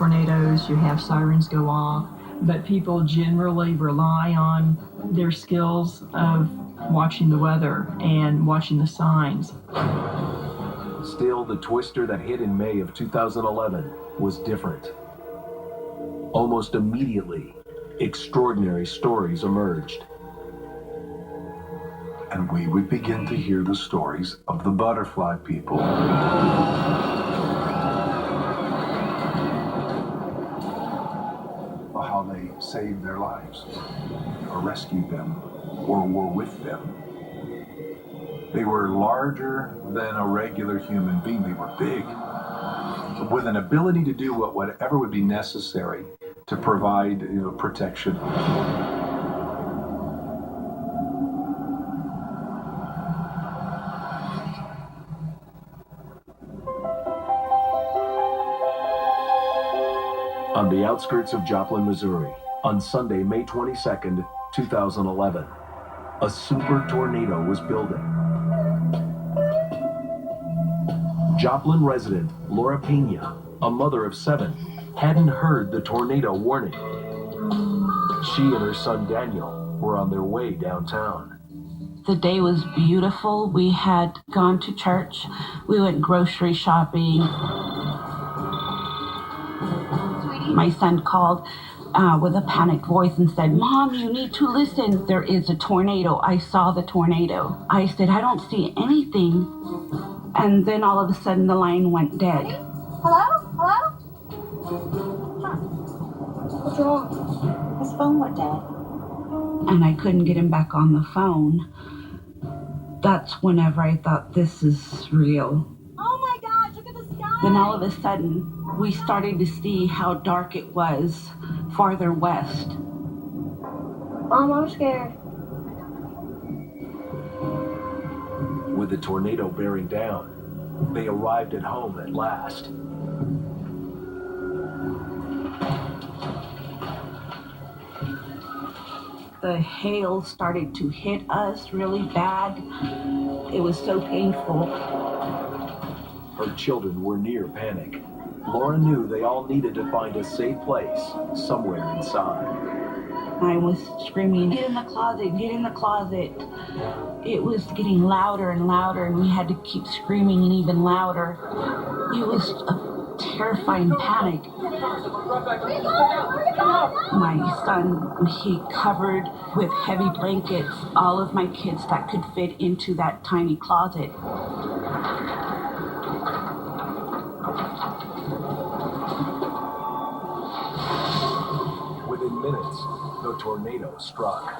tornadoes, you have sirens go off, but people generally rely on their skills of watching the weather and watching the signs. Still, the twister that hit in May of 2011 was different. Almost immediately, extraordinary stories emerged. And we would begin to hear the stories of the butterfly people. How they saved their lives, or rescued them, or were with them. They were larger than a regular human being. They were big, with an ability to do whatever would be necessary to provide protection. On the outskirts of Joplin, Missouri, on Sunday, May 22nd, 2011, a super tornado was building. Joplin resident Laura Pena, a mother of 7, hadn't heard the tornado warning. She and her son Daniel were on their way downtown. The day was beautiful. We had gone to church. We went grocery shopping. My son called with a panicked voice and said, "Mom, you need to listen. There is a tornado. I saw the tornado." I said, "I don't see anything." And then all of a sudden the line went dead. Hello? Hello? Huh. What's wrong? His phone went dead. And I couldn't get him back on the phone. That's whenever I thought, this is real. Oh my gosh, look at the sky! Then all of a sudden, we started to see how dark it was farther west. Mom, I'm scared. With the tornado bearing down, they arrived at home at last. The hail started to hit us really bad. It was so painful. Her children were near panic. Laura knew they all needed to find a safe place somewhere inside. I was screaming, "Get in the closet, get in the closet." It was getting louder and louder, and we had to keep screaming and even louder. It was a terrifying panic. My son, he covered with heavy blankets all of my kids that could fit into that tiny closet. Within minutes, the tornado struck.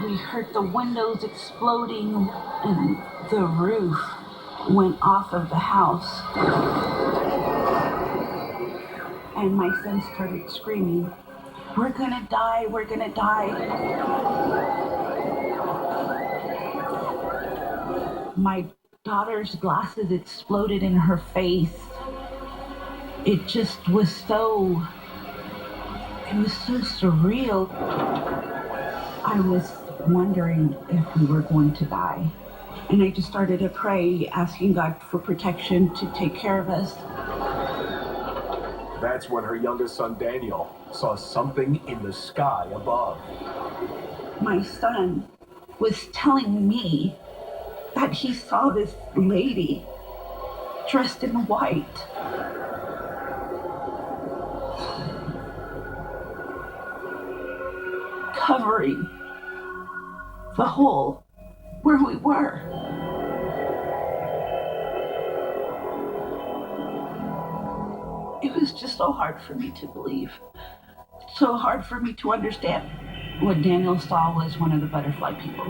We heard the windows exploding and the roof went off of the house. And my son started screaming, "We're gonna die, we're gonna die." My daughter's glasses exploded in her face. It just was so surreal. I was wondering if we were going to die. And I just started to pray, asking God for protection to take care of us. That's when her youngest son Daniel saw something in the sky above. My son was telling me that he saw this lady dressed in white. Covering the hole where we were. It was just so hard for me to believe, so hard for me to understand. What Daniel saw was one of the butterfly people.